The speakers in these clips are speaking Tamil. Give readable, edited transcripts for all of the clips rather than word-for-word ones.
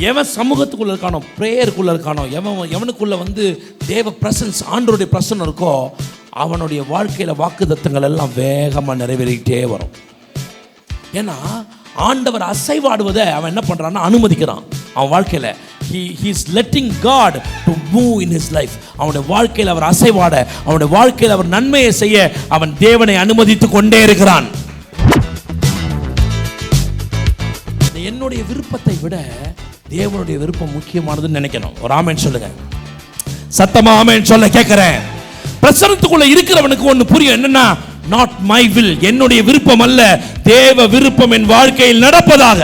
எவன் சமூகத்துக்குள்ள இருக்கானோ, ப்ரேயருக்குள்ள இருக்கானோ, எவனுக்குள்ள தேவ பிரசன்ஸ், ஆண்டவருடைய பிரசன்னம் இருக்கோ, அவனுடைய வாழ்க்கையில் வாக்குத்தத்தங்கள் எல்லாம் வேகமாக நிறைவேறிக்கிட்டே வரும். ஏன்னா ஆண்டவர் அசைவாடுவதை அவன் என்ன பண்ணுறான்னா அனுமதிக்கிறான் அவன் வாழ்க்கையில். he is letting God to move in his life. அவனுடைய வாழ்க்கையில் அவர் அசைவாட, அவனுடைய வாழ்க்கையில் அவர் நன்மையை செய்ய அவன் தேவனை அனுமதித்து கொண்டே இருக்கிறான். என்னுடைய விருப்பத்தை விட தேவனுடைய விருப்பம் முக்கியமானதுன்னு நினைக்கணும். ஒரு ஆமென் சொல்லுங்க. சத்தமா ஆமென் சொல்ல கேட்கிறேன். பிரசன்னத்துக்குள்ள இருக்கிறவனுக்கு ஒன்று புரியும், என்னன்னா நாட் மை வில், என்னுடைய விருப்பம் அல்ல, தேவ விருப்பம் என் வாழ்க்கையில் நடப்பதாக.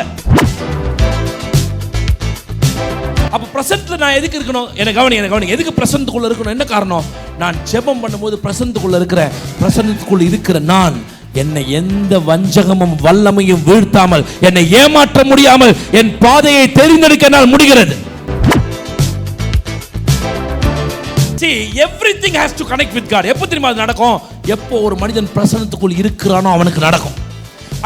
அப்ப பிரசன்ட்ல நான் எதுக்கு இருக்கணும்? எனக்கு கவனி எதுக்கு பிரசன்னத்துக்குள்ள இருக்கணும்? என்ன காரணம்? நான் ஜெபம் பண்ணும்போது பிரசன்னத்துக்குள்ள இருக்கிற நான், என்னை எந்த வஞ்சகமும் வல்லமையும் வீழ்த்தாமல், என்னை ஏமாற்ற முடியாமல் என் பாதையை தெரிந்தெடுக்க என்னால் முடிகிறது. See, everything has to connect with God. எப்போ தெரியுமா அது நடக்கும்? எப்போ ஒரு மனிதன் பிரசன்னத்துக்குள் இருக்கிறானோ அவனுக்கு நடக்கும்.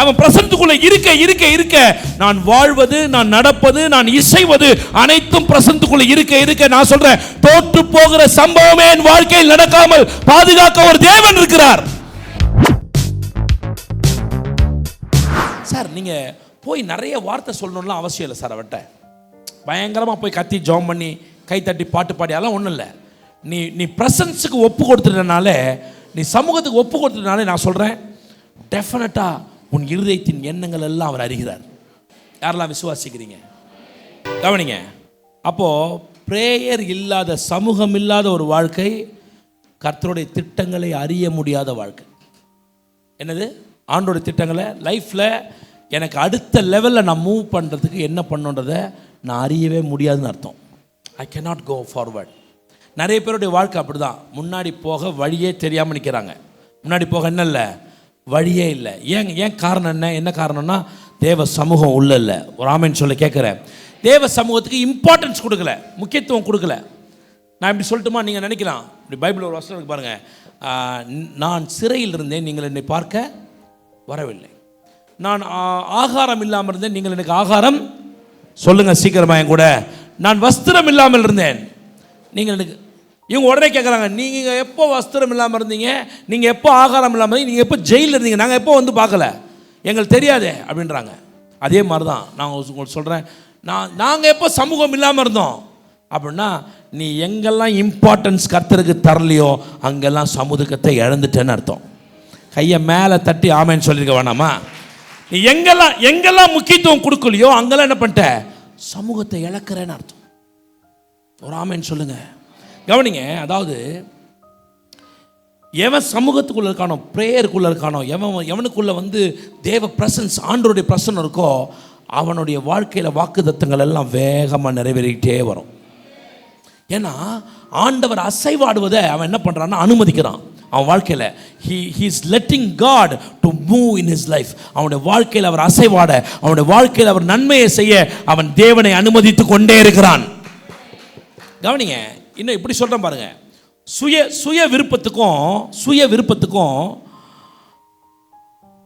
அவன் பிரசன்னத்துக்குள்ள இருக்க நான் வாழ்வது, நான் நடப்பது, நான் இசைவது அனைத்தும் பிரசன்னத்துக்குள்ள இருக்க நான் சொல்றேன், தோற்று போகிற சம்பவமே என் வாழ்க்கையில் நடக்காமல் பாதுகாக்க ஒரு தேவன் இருக்கிறார். சார் நீங்க போய் நிறைய வார்த்தை சொல்லணும்லாம் அவசியம் இல்லை சார். அவட்ட பயங்கரமா போய் கத்தி ஜெபம் பண்ணி கை தட்டி பாட்டு பாடி அதெல்லாம் ஒன்றும் இல்லை. நீ பிரசன்ஸுக்கு ஒப்பு கொடுத்துட்டனால, நீ சமூகத்துக்கு ஒப்பு கொடுத்துட்டனால நான் சொல்கிறேன், டெஃபினட்டாக உன் இருதயத்தின் எண்ணங்கள் எல்லாம் அவர் அறிகிறார். யாரெல்லாம் விசுவாசிக்கிறீங்க? கவனிங்க. அப்போது பிரேயர் இல்லாத, சமூகம் இல்லாத ஒரு வாழ்க்கை கர்த்தருடைய திட்டங்களை அறிய முடியாத வாழ்க்கை. என்னது? ஆண்டோடைய திட்டங்களை லைஃப்பில் எனக்கு அடுத்த லெவலில் நான் மூவ் பண்ணுறதுக்கு என்ன பண்ணுன்றதை நான் அறியவே முடியாதுன்னு அர்த்தம். I cannot go forward. நிறைய பேருடைய வாழ்க்கை அப்படி தான். முன்னாடி போக வழியே தெரியாமல் நிற்கிறாங்க. முன்னாடி போக என்ன இல்லை, வழியே இல்லை. ஏன் காரணம் என்ன காரணம்னா தேவ சமூகம் உள்ள இல்லை. ஒரு ஆமென் சொல்ல கேட்குறேன். தேவ சமூகத்துக்கு இம்பார்ட்டன்ஸ் கொடுக்கல, முக்கியத்துவம் கொடுக்கல. நான் இப்படி சொல்லட்டுமா? நீங்கள் நினைக்கலாம், இப்படி பைபிள் ஒரு வசனம் இருக்கு பாருங்கள், நான் சிறையில் இருந்தேன், நீங்கள் என்னை பார்க்க வரவில்லை. நான் ஆகாரம் இல்லாமல் இருந்தேன், நீங்கள் எனக்கு ஆகாரம், சொல்லுங்கள் சீக்கிரமாக என் கூட, நான் வஸ்திரம் இல்லாமல் இருந்தேன், நீங்கள் எனக்கு. இவங்க உடனே கேட்குறாங்க, நீங்கள் எப்போ வஸ்திரம் இல்லாமல் இருந்தீங்க, நீங்கள் எப்போ ஆகாரம் இல்லாமல் இருந்தீங்க, நீங்கள் எப்போ ஜெயிலில் இருந்தீங்க, நாங்கள் எப்போ வந்து பார்க்கல, எங்களுக்கு தெரியாதே அப்படின்றாங்க. அதே மாதிரி தான் நான் உங்களுக்கு சொல்கிறேன், நாங்கள் எப்போ சமூகம் இல்லாமல் இருந்தோம் அப்படின்னா, நீ எங்கெல்லாம் இம்பார்ட்டன்ஸ் கர்த்தருக்கு தரலையோ அங்கெல்லாம் சமூகத்தை இழந்துட்டேன்னு அர்த்தம். கையை மேலே தட்டி ஆமேன்னு சொல்லியிருக்க வேணாமா? நீ எங்கெல்லாம் முக்கியத்துவம் கொடுக்கலையோ அங்கெல்லாம் என்ன பண்ணிட்ட? சமூகத்தை இழக்கிறேன்னு அர்த்தம். ஒரு ஆமேன்னு சொல்லுங்க. கவனிங்க. அதாவது எவன் சமூகத்துக்குள்ள இருக்கானோ, ப்ரேயருக்குள்ள இருக்கானோ, எவனுக்குள்ள தேவ பிரசன்ஸ், ஆண்டவருடைய பிரசன்னம் இருக்கோ, அவனுடைய வாழ்க்கையில் வாக்குத்தத்தங்கள் எல்லாம் வேகமாக நிறைவேறிக்கிட்டே வரும். ஏன்னா ஆண்டவர் அசைவாடுவதை அவன் என்ன பண்ணுறான்னா அனுமதிக்கிறான் அவன் வாழ்க்கையில். he is letting God to move in his life. அவனுடைய வாழ்க்கையில் அவர் அசைவாட, அவனுடைய வாழ்க்கையில் அவர் நன்மையை செய்ய அவன் தேவனை அனுமதித்து கொண்டே இருக்கிறான். கவனிங்க. இன்னும் இப்படி சொல்கிறேன் பாருங்க, சுய விருப்பத்துக்கும்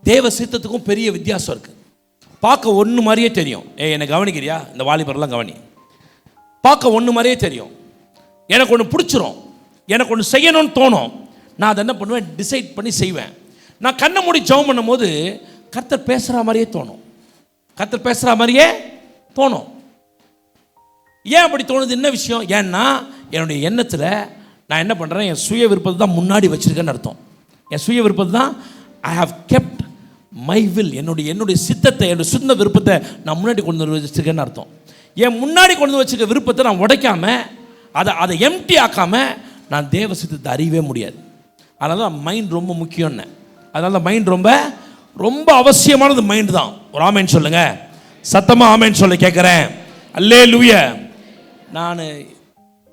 தேவ சித்தத்துக்கும் பெரிய வித்தியாசம் இருக்கு. பார்க்க ஒன்று மாதிரியே தெரியும். என்னை கவனிக்கிறியா? இந்த வாலிபர்லாம் கவனி. பார்க்க ஒன்று மாதிரியே தெரியும். எனக்கு ஒன்று பிடிச்சிரும், எனக்கு ஒன்று செய்யணும்னு தோணும். நான் அதை என்ன பண்ணுவேன்? டிசைட் பண்ணி செய்வேன். நான் கண்ணை மூடி ஜெபம் பண்ணும் போது கர்த்தர் பேசுகிற மாதிரியே தோணும். ஏன் அப்படி தோணுது? என்ன விஷயம்? ஏன்னா என்னுடைய எண்ணத்தில் நான் என்ன பண்ணுறேன், என் சுய விருப்பத்தை தான் முன்னாடி வச்சுருக்கேன்னு அர்த்தம். என் சுய விருப்பத்தை தான் I have kept my will, என்னுடைய சித்தத்தை, என்னுடைய சொந்த விருப்பத்தை நான் முன்னாடி கொண்டு வந்து வச்சுருக்கேன்னு அர்த்தம். என் முன்னாடி கொண்டு வந்து வச்சுருக்க விருப்பத்தை நான் உடைக்காமல், அதை எம்டி ஆக்காமல் நான் தேவ சித்தத்தை அறியவே முடியாது. அதனால தான் மைண்ட் ரொம்ப முக்கியம்னு. அதனால தான் மைண்ட் ரொம்ப அவசியமானது மைண்ட் தான். ஒரு ஆமேன் சொல்லுங்க. சத்தமாக ஆமேன் சொல்ல கேட்குறேன். அல்லேலூயா.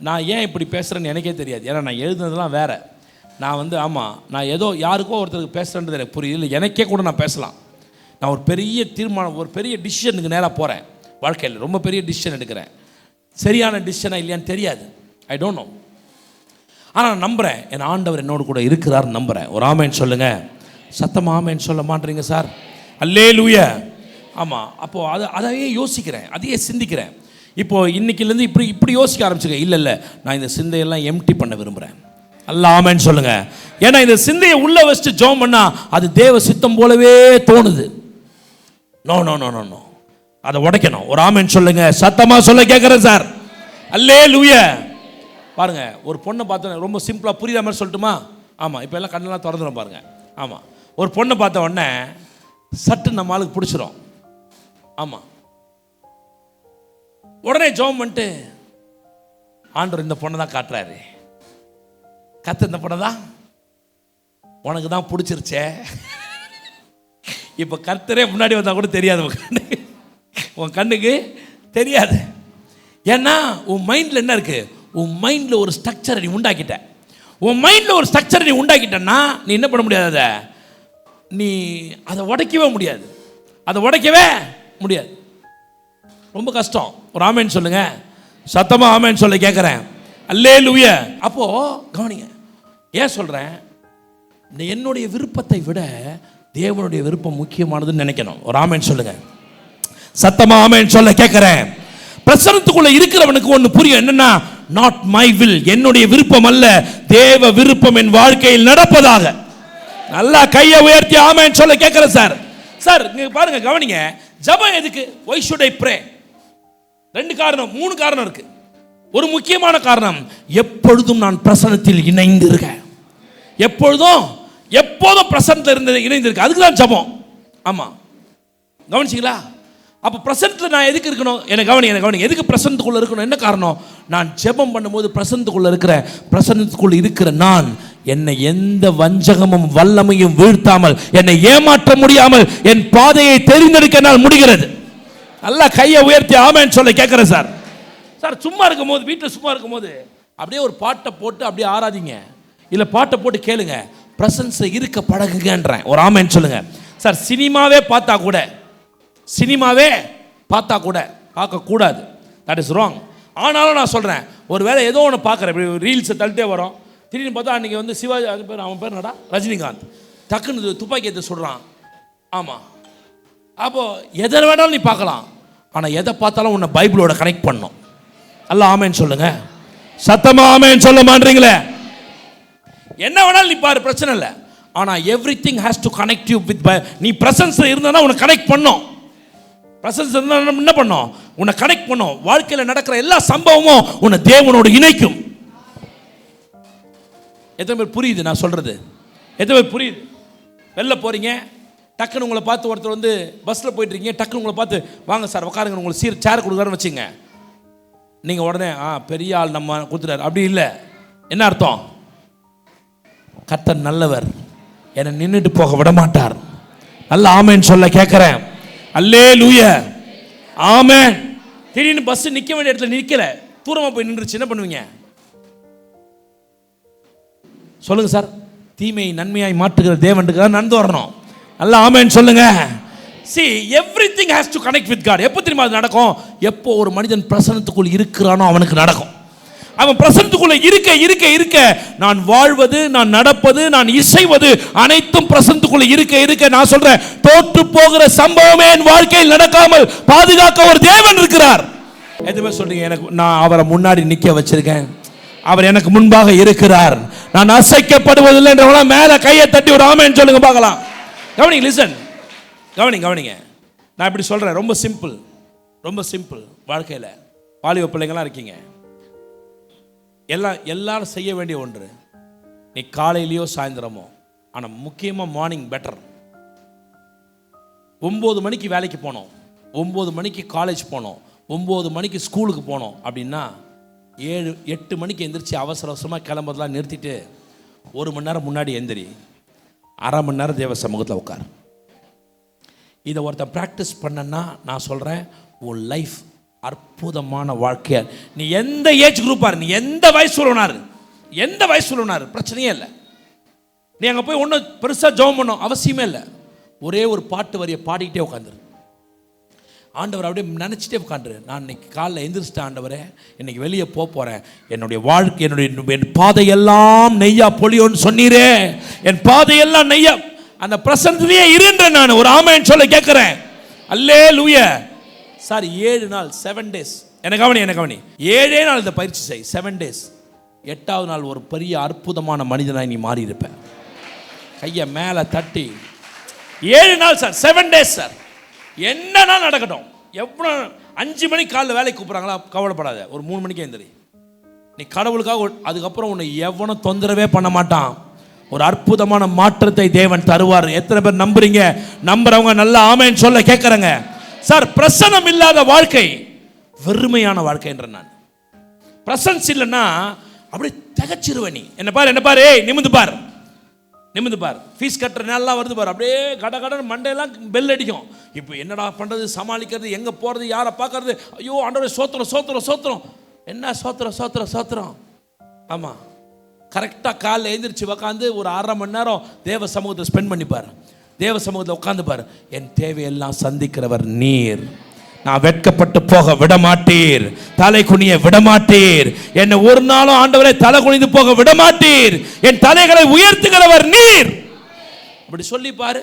நான் ஏன் இப்படி பேசுகிறேன்னு எனக்கே தெரியாது. ஏன்னா நான் எழுதுனதுலாம் வேறு. நான் ஏதோ யாருக்கோ ஒருத்தருக்கு பேசுகிறேன்றது எனக்கு புரியுது. எனக்கே கூட நான் பேசலாம். நான் ஒரு பெரிய தீர்மானம், ஒரு பெரிய டிசிஷனுக்கு நேராக போகிறேன். வாழ்க்கையில் ரொம்ப பெரிய டிசிஷன் எடுக்கிறேன். சரியான டிசிஷனாக இல்லையான்னு தெரியாது. I don't know. ஆனால் நான் நம்புகிறேன், என் ஆண்டவர் என்னோடு கூட இருக்கிறார்னு நம்புகிறேன். ஒரு ஆமேன்னு சொல்லுங்கள். சத்தமாக ஆமேன்னு சொல்ல மாட்டேறீங்க சார். அல்லேலூயா. ஆமாம். அப்போது அதையே யோசிக்கிறேன், அதையே சிந்திக்கிறேன். இப்போ இன்னைக்குலேருந்து இப்படி யோசிக்க ஆரம்பிச்சுக்க. இல்லை நான் இந்த சிந்தையெல்லாம் எம்டி பண்ண விரும்புகிறேன். அல்ல ஆமென் சொல்லுங்க. ஏன்னா இந்த சிந்தையை உள்ள வச்சுட்டு ஜெபம் பண்ணா அது தேவ சித்தம் போலவே தோணுது. No no no no no, அதை உடைக்கணும். ஒரு ஆமென் சொல்லுங்க. சத்தமா சொல்ல கேட்குறேன் சார். அல்லேலூயா. பாருங்க, ஒரு பொண்ணை பார்த்தோன்னே ரொம்ப சிம்பிளாக புரியுற மாதிரி சொல்லட்டுமா? ஆமாம், இப்போ எல்லாம் கண்ணெல்லாம் திறந்துடும் பாருங்க. ஆமாம், ஒரு பொண்ணை பார்த்த உடனே சட்டு நம்ம ஆளுக்கு பிடிச்சிரும். ஆமாம், உடனே ஜெபம் பண்ணிட்டு ஆண்டவர் இந்த பொண்ணை தான் காட்டுறாரு. கத்து, இந்த பொண்ணை தான் உனக்கு தான் பிடிச்சிருச்சே. இப்போ கர்த்தரே முன்னாடி வந்தால் கூட தெரியாது உன் கண்ணுக்கு தெரியாது. ஏன்னா உன் மைண்டில் என்ன இருக்கு? உன் மைண்டில் ஒரு ஸ்ட்ரக்சரை நீ உண்டாக்கிட்ட. உன் மைண்டில் ஒரு ஸ்ட்ரக்சரை நீ உண்டாக்கிட்டன்னா நீ என்ன பண்ண முடியாது? அதை நீ அதை உடைக்கவே முடியாது. அதை உடைக்கவே முடியாது. ரொம்ப கஷ்டம். ஒரு ஆமென் சொல்லுங்க. சத்தமா ஆமென் சொல்ல கேட்குறேன். அல்லேலூயா. அப்போ கவனிங்க, ஏன் சொல்றேன்? என்னுடைய விருப்பத்தை விட தேவனுடைய விருப்பம் முக்கியமானதுன்னு நினைக்கணும். ஒரு ஆமென் சொல்லுங்க. சத்தமா ஆமென் சொல்ல கேட்குறேன். பிரசன்னத்துக்குள்ள இருக்கிறவனுக்கு ஒன்று புரியும். என்னன்னா, நாட் மை வில், என்னுடைய விருப்பம் அல்ல, தேவ விருப்பம் என் வாழ்க்கையில் நடப்பதாக. நல்லா கையை உயர்த்தி ஆமென் சொல்ல கேட்குறேன் சார். சார் நீங்க பாருங்க, கவனிங்க. ஜெபம் எதுக்கு? why should I pray? 2 காரணம் 3 காரணம் இருக்கு. ஒரு முக்கியமான காரணம், எப்பொழுதும் நான் பிரசன்னத்தில் இணைந்து இருக்கேன். எப்போதும் பிரசன்னத்தில் இணைந்திருக்கு. அதுக்கு தான் ஜெபம். ஆமா, கவனிச்சிங்களா? அப்போ பிரசன்னத்தில் நான் எதுக்கு இருக்கணும்? எனக்கு கவனிங்க. எதுக்கு பிரசன்னத்துக்குள்ள இருக்கணும்? என்ன காரணம்? நான் ஜெபம் பண்ணும்போது பிரசன்னத்துக்குள்ள இருக்கிற நான் என்னை எந்த வஞ்சகமும் வல்லமையும் வீழ்த்தாமல், என்னை ஏமாற்ற முடியாமல் என் பாதையை தெரிந்தெடுக்க என்னால் முடிகிறது. நல்லா கையை உயர்த்தி ஆமென் சொல்ல கேட்குறேன் சார். சார் சும்மா இருக்கும்போது, வீட்டில் சும்மா இருக்கும்போது அப்படியே ஒரு பாட்டை போட்டு அப்படியே ஆராதிங்க. இல்லை பாட்டை போட்டு கேளுங்க. பிரசன்ஸில் இருக்க பழகுங்கன்றேன். ஒரு ஆமென் சொல்லுங்க சார். சினிமாவே பார்த்தா கூட பார்க்கக்கூடாது. That is wrong. ஆனாலும் நான் சொல்கிறேன், ஒரு வேளை ஏதோ ஒன்று பார்க்குறேன், இப்படி ரீல்ஸை தள்ளிட்டே வரோம். திடீர்னு பார்த்தா அன்றைக்கி வந்து சிவாஜி, அவன் பேர் என்னடா, ரஜினிகாந்த், டக்குன்னு துப்பாக்கி எடுத்து சொல்கிறான். ஆமாம், அப்போது எதை வேணாலும் நீ பார்க்கலாம். ஆனால் எதை பார்த்தாலும் உன்னை பைபிளோட கனெக்ட் பண்ணணும். அல்ல ஆமென் சொல்லுங்க. சத்தமாக ஆமென் சொல்ல மாட்டீங்களே. என்ன வேணாலும் நீ பாரு, பிரச்சனை இல்லை. ஆனால் everything has to connect you with, நீ பிரசன்ஸில் இருந்தானா உன்னை கனெக்ட் பண்ணும். பிரசன்ஸ் இருந்தால் என்ன பண்ணும்? உன்னை கனெக்ட் பண்ணும். வாழ்க்கையில் நடக்கிற எல்லா சம்பவமும் உன்னை தேவனோடு இணைக்கும். எத்தனை பேர் புரியுது நான் சொல்றது? எத்தனை பேர் புரியுது? வெளில போறீங்க, டக்குன்னு உங்களை பார்த்து ஒருத்தர் வந்து பஸ்ஸில் போயிட்டு இருக்கீங்க, டக்குன்னு உங்களை பார்த்து வாங்க சார் உட்காருங்க, உங்களுக்கு சேர் கொடுக்குறாருன்னு வச்சுங்க. நீங்கள் உடனே பெரிய ஆள் நம்ம கொடுத்துட்டார் அப்படி இல்லை. என்ன அர்த்தம்? கர்த்தர் நல்லவர், என்னை நின்றுட்டு போக விட மாட்டார். நல்ல ஆமென் சொல்ல கேட்குறேன். அல்லேலூயா, ஆமென். திடீர்னு பஸ் நிற்க வேண்டிய இடத்துல நிற்கல, தூரமாக போய் நின்றுச்சு, என்ன பண்ணுவீங்க? சொல்லுங்க சார். தீமையை நன்மையாய் மாற்றுகிற தேவனுக்கு நடந்து வரணும். நல்ல ஆமென் சொல்லுங்க. See, everything has to connect with God. எப்போ தெரியுமா அது நடக்கும்? எப்போ ஒரு மனிதன் பிரசன்னத்துக்குள் இருக்கிறானோ அவனுக்கு நடக்கும். அவன் பிரசன்னத்துக்குள்ள இருக்க நான் வாழ்வது, நான் நடப்பது, நான் இசைவது அனைத்தும் பிரசன்னத்துக்குள்ள இருக்க நான் சொல்றேன், தோற்று போகிற சம்பவமே என் வாழ்க்கையில் நடக்காமல் பாதுகாக்க ஒரு தேவன் இருக்கிறார். எதுவுமே சொல்றீங்க, எனக்கு நான் அவரை முன்னாடி நிக்க வச்சிருக்கேன், அவர் எனக்கு முன்பாக இருக்கிறார், நான் அசைக்கப்படுவதில்லை என்றவங்க மேல கையை தட்டி ஒரு ஆமென் சொல்லுங்க பார்க்கலாம். கவனிங்க, லிசன், கவனிங்க. நான் இப்படி சொல்றேன், ரொம்ப சிம்பிள். வாழ்க்கையில் வாலிப பிள்ளைங்களாம் இருக்கீங்க, எல்லாரும் செய்ய வேண்டிய ஒன்று, நீ காலையிலையோ சாயந்தரமோ, ஆனால் முக்கியமாக மார்னிங் பெட்டர். 9 மணிக்கு வேலைக்கு போனோம், 9 மணிக்கு காலேஜ் போனோம், 9 மணிக்கு ஸ்கூலுக்கு போனோம் அப்படின்னா 7-8 மணிக்கு எந்திரிச்சு அவசரமாக கிளம்புறதெல்லாம் நிறுத்திட்டு 1 மணி நேரம் முன்னாடி எந்திரி, 1/2 மணி நேரம் தேவ சமூகத்தில் உட்கார். இதை ஒருத்தன் ப்ராக்டிஸ் பண்ணனா நான் சொல்கிறேன், உன் லைஃப் அற்புதமான வாழ்க்கையா. நீ எந்த ஏஜ் குரூப்பாரு, நீ எந்த வயசு உள்ளவனாரு பிரச்சனையே இல்லை. நீ அங்கே போய் ஒன்றும் பெருசாக ஜெபம் பண்ணணும் அவசியமே இல்லை. ஒரே ஒரு பாட்டு வரியை பாடிக்கிட்டே உட்காந்துரு. ஆண்டவர் அப்படியே நினச்சிட்டே உட்காந்துரு. நான் இன்னைக்கு காலைல எந்திரிச்சிட்டேன், ஆண்டவரே இன்னைக்கு வெளியே போகிறேன், என்னுடைய வாழ்க்கை, என் பாதையெல்லாம் நெய்யா பொழியோன்னு சொன்னீரே, என் பாதையெல்லாம் நெய்யா, அந்த பிரசன்னத்திலேயே இருன்ற நான் ஒரு ஆமென் சொல்ல கேட்குறேன். அல்லேலூயா. சார் 7 நாள் 7 days என்ன கவனி 7 நாள் இந்த பயிற்சி செய், 7 days. 8வது நாள் ஒரு பெரிய அற்புதமான மனிதனாய் நீ மாறி இருப்ப. கையை மேலே தட்டி 7 நாள் சார், 7 days சார், என்னன்னா நடக்கட்டும். எவ்வளோ 5 மணிக்கு காலையில் வேலைக்கு கூப்பிட்றாங்களா, கவலைப்படாத, ஒரு 3 மணிக்கே எழுந்திரி. நீ கடவுளுக்காக, அதுக்கப்புறம் உன்னை எவனும் தொந்தரவே பண்ண மாட்டான். ஒரு அற்புதமான மாற்றத்தை தேவன் தருவார். எத்தனை பேர் நம்புறீங்க? நம்புறவங்க நல்லா ஆமேன்னு சொல்ல கேட்குறேங்க. சார், பிரசனம் இல்லாத வாழ்க்கை வெறுமையான வாழ்க்கைன்ற நான். பிரசன்ஸ் இல்லைன்னா அப்படியே திகச்சிருவேன். நீ என்ன பாரு, ஏய் நிமிந்து பார், ஃபீஸ் கட்டுற நாளெலாம் வருது பாரு, அப்படியே கடன்னு மண்டையெல்லாம் பெல் அடிக்கும். இப்போ என்னடா பண்ணுறது, சமாளிக்கிறது, எங்கே போகிறது, யாரை பார்க்கறது, ஐயோ ஆண்டவரே சோத்திரம். என்ன சோத்திரம். ஆமாம், கரெக்டாக காலையில் எழுந்திரிச்சு உக்காந்து ஒரு 1/2 மணி நேரம் தேவ சமூகத்தை ஸ்பெண்ட் பண்ணிப்பார். தேவ சமூகத்தில் உட்காந்துப்பார். என் தேவையெல்லாம் சந்திக்கிறவர் நீர், நான் வெட்கப்பட்டு போக விடமாட்டீர், தலை குனிய விடமாட்டீர், என்னை ஒரு நாளும் ஆண்டவரை தலை குனிந்து போக விடமாட்டீர், என் தலைகளை உயர்த்துகிறவர் நீர். அப்படி சொல்லி பாரு.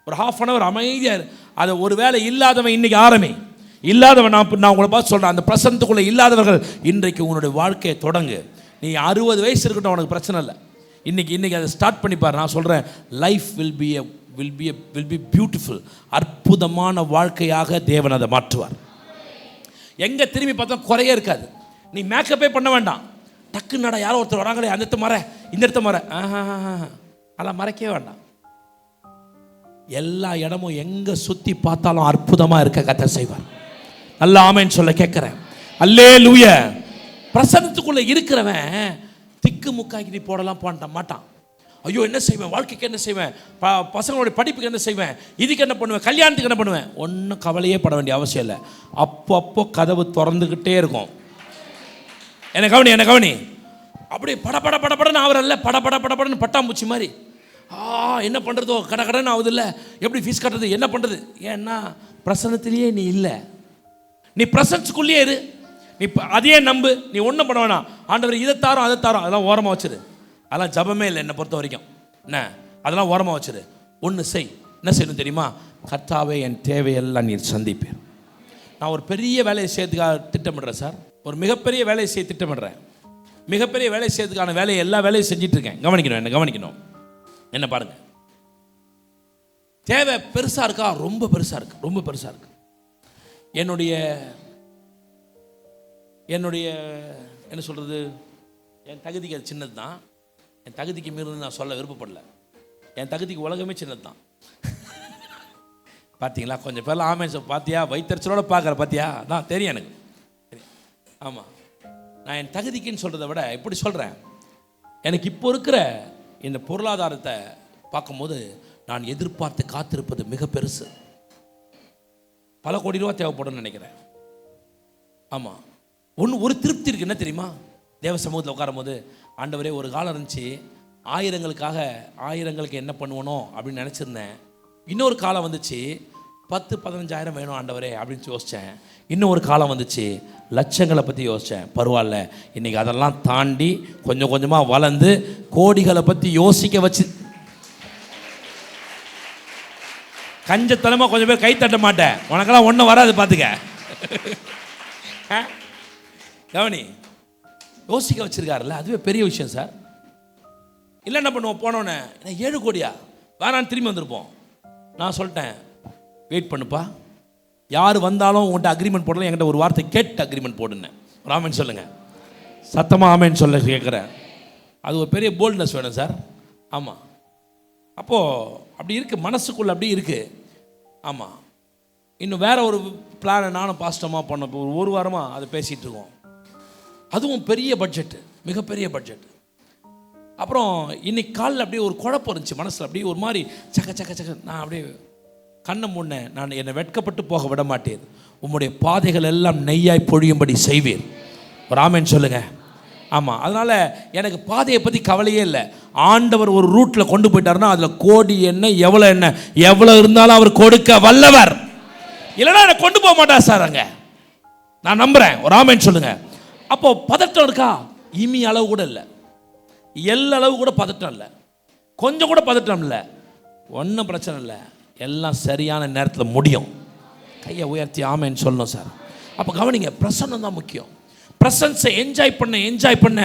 ஒரு 1/2 hour அமைதியா. அதை ஒரு வேலை இல்லாதவன் இன்னைக்கு ஆரம்பி. இல்லாதவன் நான் உங்களை பார்த்து சொல்றேன், அந்த பிரசன்னத்துக்குள்ள இல்லாதவர்கள் இன்றைக்கு உன்னுடைய வாழ்க்கையை தொடங்கு. நீ 60 வயசு இருக்கட்டும், உனக்கு பிரச்சனை இல்லை. இன்னைக்கு அதை ஸ்டார்ட் பண்ணிப்பார். நான் சொல்கிறேன், லைஃப் வில் பி பியூட்டிஃபுல். அற்புதமான வாழ்க்கையாக தேவன் அதை மாற்றுவார். எங்கே திரும்பி பார்த்தா குறையே இருக்காது. நீ மேக்கப்பே பண்ண வேண்டாம். டக்கு நட, யாரோ ஒருத்தர் வராங்களே, அந்த இடத்த மறை, இந்த இடத்த மறை, அதெல்லாம் மறைக்கவே வேண்டாம். எல்லா இடமும் எங்கே சுற்றி பார்த்தாலும் அற்புதமாக இருக்க கர்த்தர் செய்வார். நல்லா ஆமென் சொல்ல கேட்குறேன். அல்லேலூயா. பிரசன்னத்துக்குள்ளே இருக்கிறவன் திக்கு முக்காக்கி போடலாம் போட மாட்டான். ஐயோ என்ன செய்வேன், வாழ்க்கைக்கு என்ன செய்வேன், பசங்களுடைய படிப்புக்கு என்ன செய்வேன், இதுக்கு என்ன பண்ணுவேன், கல்யாணத்துக்கு என்ன பண்ணுவேன், ஒன்றும் கவலையே பட வேண்டிய அவசியம் இல்லை. அப்போ கதவு திறந்துக்கிட்டே இருக்கும். என்ன கவனி. அப்படியே படன்னு ஆவரல்ல, படன்னு பட்டாம்பூச்சி மாதிரி. என்ன பண்ணுறதோ கடன்னு ஆகுது இல்லை, எப்படி ஃபீஸ் கட்டுறது, என்ன பண்ணுறது. ஏன்னா பிரசன்னத்திலேயே நீ இல்லை. நீ பிரசன்ஸ்குள்ளேயே இரு. நீ அதையே நம்பு. நீ ஒன்றும் பண்ண வேணாம். ஆண்டவர் இதை தாரோம் அதெல்லாம் ஓரமாக வச்சிரு. அதெல்லாம் ஜபமே இல்லை என்னை பொறுத்த வரைக்கும். என்ன, அதெல்லாம் ஓரமாக வச்சிரு. ஒன்று செய். என்ன செய்யணும் தெரியுமா? கர்த்தாவே, என் தேவையெல்லாம் நீர் சந்திப்பேன். நான் ஒரு பெரிய வேலையை செய்யறதுக்காக திட்டமிடுறேன் சார். ஒரு மிகப்பெரிய வேலையை செய்ய திட்டமிடுறேன். மிகப்பெரிய வேலை செய்யறதுக்கான வேலையை எல்லா வேலையும் செஞ்சுட்டு இருக்கேன். கவனிக்கணும். என்ன பாருங்க, தேவை பெருசா இருக்கா? ரொம்ப பெருசா இருக்கு. என்னுடைய என்ன சொல்றது, என் தகுதிக்கு அது சின்னது தான். என் தகுதிக்கு மீறி நான் சொல்ல விருப்பப்படல. என் தகுதிக்கு உலகமே சின்னது தான். பார்த்தீங்களா, கொஞ்சம் பேர்லாம் ஆமே பார்த்தியா, வைத்தறிச்சலோட பார்க்குற பார்த்தியா, தான் தெரியும் எனக்கு. ஆமாம், நான் என் தகுதிக்குன்னு சொல்கிறத விட இப்படி சொல்கிறேன், எனக்கு இப்போ இருக்கிற இந்த பொருளாதாரத்தை பார்க்கும்போது நான் எதிர்பார்த்து காத்திருப்பது மிக பெருசு. பல கோடி ரூபா தேவைப்படும்னு நினைக்கிறேன். ஆமாம், ஒரு திருப்தி இருக்குது. என்ன தெரியுமா? தேவ சமூகத்தில் உட்காரும் போது, ஆண்டவரே, ஒரு காலம் இருந்துச்சு ஆயிரங்களுக்கு என்ன பண்ணுவனோ அப்படின்னு நினச்சிருந்தேன். இன்னொரு காலம் வந்துச்சு 10-15 வேணும் ஆண்டவரே அப்படின்னு யோசித்தேன். இன்னொரு காலம் வந்துச்சு லட்சங்களை பற்றி யோசித்தேன். பரவாயில்ல, இன்றைக்கி அதெல்லாம் தாண்டி கொஞ்சம் கொஞ்சமாக வளர்ந்து கோடிகளை பற்றி யோசிக்க வச்சு, கஞ்சத்தனமாக கொஞ்சம் பேர் கை தட்ட மாட்டேன், உனக்கெல்லாம் ஒன்றும் வராது பார்த்துக்க. கவனி, யோசிக்க வச்சிருக்காருல்ல, அதுவே பெரிய விஷயம் சார். இல்லை என்ன பண்ணுவோம், போனோன்னே 7 கோடியா வேணான்னு திரும்பி வந்திருப்போம். நான் சொல்லிட்டேன், வெயிட் பண்ணுப்பா, யார் வந்தாலும் உங்கள்கிட்ட அக்ரிமெண்ட் போடலாம், என்கிட்ட ஒரு வார்த்தை கேட்டு அக்ரிமெண்ட் போடுன்னு. ஆமேன்னு சொல்லுங்கள், சத்தமாக ஆமேன்னு சொல்ல கேட்குறேன். அது ஒரு பெரிய போல்ட்னஸ் வேணும் சார். ஆமாம், அப்போது அப்படி இருக்குது, மனசுக்குள்ளே அப்படி இருக்குது. ஆமாம், இன்னும் வேறு ஒரு பிளானை நானும் பாஸ்டமாக பண்ண ஒரு வாரமாக அதை பேசிகிட்டு இருக்கோம். அதுவும் பெரிய பட்ஜெட்டு, மிகப்பெரிய பட்ஜெட். அப்புறம் இன்னைக்கு காலில் அப்படியே ஒரு குழப்பம் இருந்துச்சு மனசில், அப்படியே ஒரு மாதிரி சக்க. நான் அப்படியே கண்ணை மூடினேன். நான் என்னை வெட்கப்பட்டு போக விட மாட்டேன், உம்முடைய பாதைகள் எல்லாம் நெய்யாய் பொழியும்படி செய்வேன். ஒரு ஆமேன்னு சொல்லுங்கள். ஆமாம், அதனால் எனக்கு பாதையை பற்றி கவலையே இல்லை. ஆண்டவர் ஒரு ரூட்டில் கொண்டு போயிட்டாருன்னா அதில் கோடி என்ன எவ்வளோ இருந்தாலும் அவர் கொடுக்க வல்லவர். இல்லைன்னா என்னை கொண்டு போக மாட்டார் சார் அங்கே. நான் நம்புகிறேன். ஒரு ஆமேன்னு சொல்லுங்கள். அப்போது பதட்டம் இருக்கா? இமி அளவு கூட இல்லை, அளவு கூட பதட்டம் இல்லை, கொஞ்சம் கூட பதட்டம் இல்லை, ஒன்றும் பிரச்சனை இல்லை. எல்லாம் சரியான நேரத்தில் முடியும். கையை உயர்த்தி ஆமேன்னு சொல்லணும் சார். அப்போ கவனிங்க, பிரசன்னம் தான் முக்கியம். பிரசன்ஸை என்ஜாய் பண்ண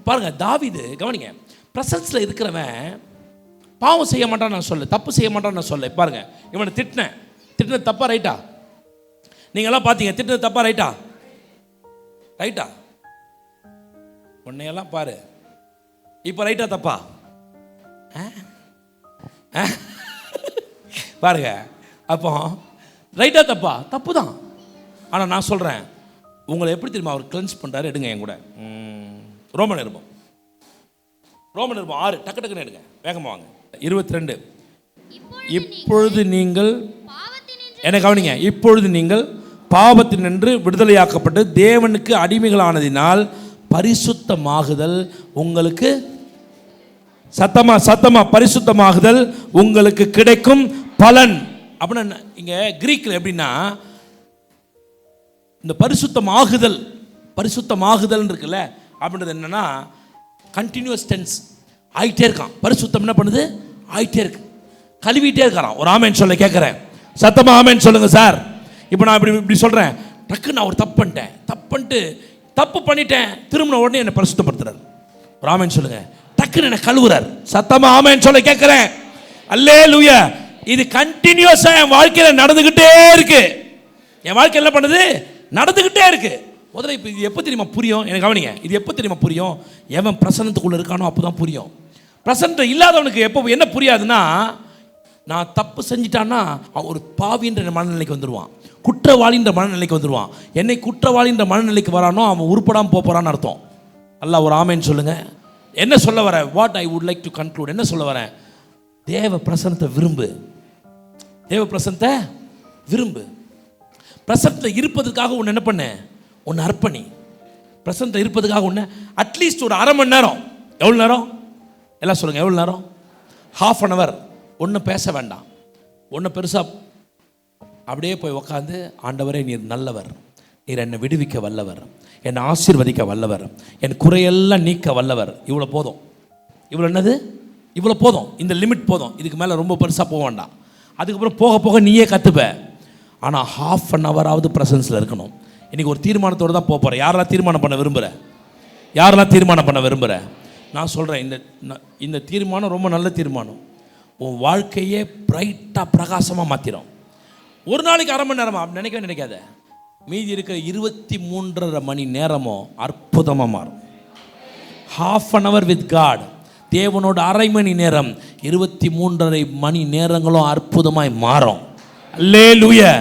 பாருங்க. தாவீது கவனிங்க, பிரசன்ஸில் இருக்கிறவன் பாவம் செய்ய மாட்டான்னு நான் சொல்ல, தப்பு செய்ய மாட்டான்னு நான் சொல்ல. பாருங்க, இவனை திட்டின தப்பா ரைட்டா? நீங்களாம் பார்த்தீங்க, திட்டினது தப்பா ரைட்டா? உன்னையெல்லாம் பாரு, இப்போ ரைட்டா தப்பா? பாருங்க, அப்போ ரைட்டா தப்பா? தப்பு தான். ஆனால் நான் சொல்கிறேன், உங்களை எப்படி தெரியுமா அவர் கிளென்ஸ் பண்ணுறாரு? எடுங்க என் கூட ரோமன் நிருபம் 6 டக்குன்னு எடுங்க, வேகமாக வாங்க. 22. இப்பொழுது நீங்கள் என்ன கவனிங்க, இப்பொழுது நீங்கள் பாவத்தினின்று விடுதலையாக்கப்பட்டு தேவனுக்கு அடிமைகளானதினால் பரிசுத்தமாகுதல் உங்களுக்கு சத்தமா பரிசுத்தமாகுதல் உங்களுக்கு கிடைக்கும் பலன். அப்படின்னா இங்க கிரீக்கில் எப்படின்னா, இந்த பரிசுத்தமாகுதல் இருக்குல்ல, அப்படின்றது என்னன்னா கண்டினியூஸ் டென்ஸ், ஆகிட்டே இருக்கான். பரிசுத்தம் என்ன பண்ணுது? ஆகிட்டே இருக்கு, கழுவிட்டே இருக்கான். ஒரு ஆமேன் சொல்ல கேட்குறேன், சத்தமா ஆமேன் சொல்லுங்க சார். இப்போ நான் இப்படி சொல்கிறேன், டக்கு நான் ஒரு தப்பு பண்ணிட்டேன், திரும்பின உடனே என்னை பரிசுத்தப்படுத்துறாரு. ஒரு ஆமேன் சொல்லுங்க. டக்குன்னு என்னை கழுவுறார். சத்தமா ஆமேன் சொல்ல கேட்குறேன். அல்லேலூயா. இது கண்டினியூஸாக என் வாழ்க்கையில் நடந்துக்கிட்டே இருக்கு. என் வாழ்க்கை என்ன பண்ணுது? நடந்துக்கிட்டே இருக்கு. முதல்ல இப்போ இது எப்போ தெரியுமா புரியும்? எனக்கு கவனிங்க, இது எப்போ தெரியுமா புரியும்? எவன் பிரசன்னத்துக்குள்ளே இருக்கானோ அப்போ தான் புரியும். பிரசன்னம் இல்லாதவனுக்கு எப்போ என்ன புரியாதுன்னா, நான் தப்பு செஞ்சிட்டான்னா ஒரு பாவின்ற மனநிலைக்கு வந்துடுவான், குற்றவாளின்ற மனநிலைக்கு வந்துடுவான். என்னை குற்றவாளின்ற மனநிலைக்கு வரானோ அவன் உருப்படாமல் போகிறான்னு அர்த்தம். அல்ல ஒரு ஆமேன்னு சொல்லுங்க. என்ன சொல்ல வர? What I would like to conclude, என்ன சொல்ல வரேன்? தேவ பிரசன்னத்தை விரும்பு. பிரசன்னத்தில் இருப்பதற்காக ஒன்று என்ன பண்ண? ஒன்று அர்ப்பணி. பிரசன்னத்தில் இருப்பதற்காக ஒன்று அட்லீஸ்ட் ஒரு அரை மணி நேரம். எவ்வளோ நேரம்? எல்லாம் சொல்லுங்கள், எவ்வளோ நேரம்? ½ அன் ஹவர். ஒன்றும் பேச வேண்டாம், ஒன்றும் பெருசாக அப்படியே போய் உக்காந்து, ஆண்டவரே நீர் நல்லவர், நீர் என்னை விடுவிக்க வல்லவர், என்னை ஆசீர்வதிக்க வல்லவர், என் குறையெல்லாம் நீக்க வல்லவர். இவ்வளோ போதும். இவ்வளோ போதும். இந்த லிமிட் போதும். இதுக்கு மேலே ரொம்ப பெருசாக போக வேண்டாம். அதுக்கப்புறம் போக போக நீயே கற்றுப்ப. ஆனால் ½ அன் ஹவராவது ப்ரெசன்ஸில் இருக்கணும். இன்றைக்கி ஒரு தீர்மானத்தோடு தான் போக போகிறேன். யாரெல்லாம் தீர்மானம் பண்ண விரும்புகிற? நான் சொல்கிறேன், இந்த தீர்மானம் ரொம்ப நல்ல தீர்மானம். உன் வாழ்க்கையே பிரைட்டாக பிரகாசமாக மாற்றிடும். ஒரு நாளைக்கு அரை மணி நேரமா அப்படி நினைக்காத. மீதி இருக்கிற 23.5 மணி நேரமும் அற்புதமாக மாறும். ½ அன் ஹவர் வித் காட், தேவனோட அரை மணி நேரம், 23.5 மணி நேரங்களும் அற்புதமாய் மாறும். அல்லேலூயா.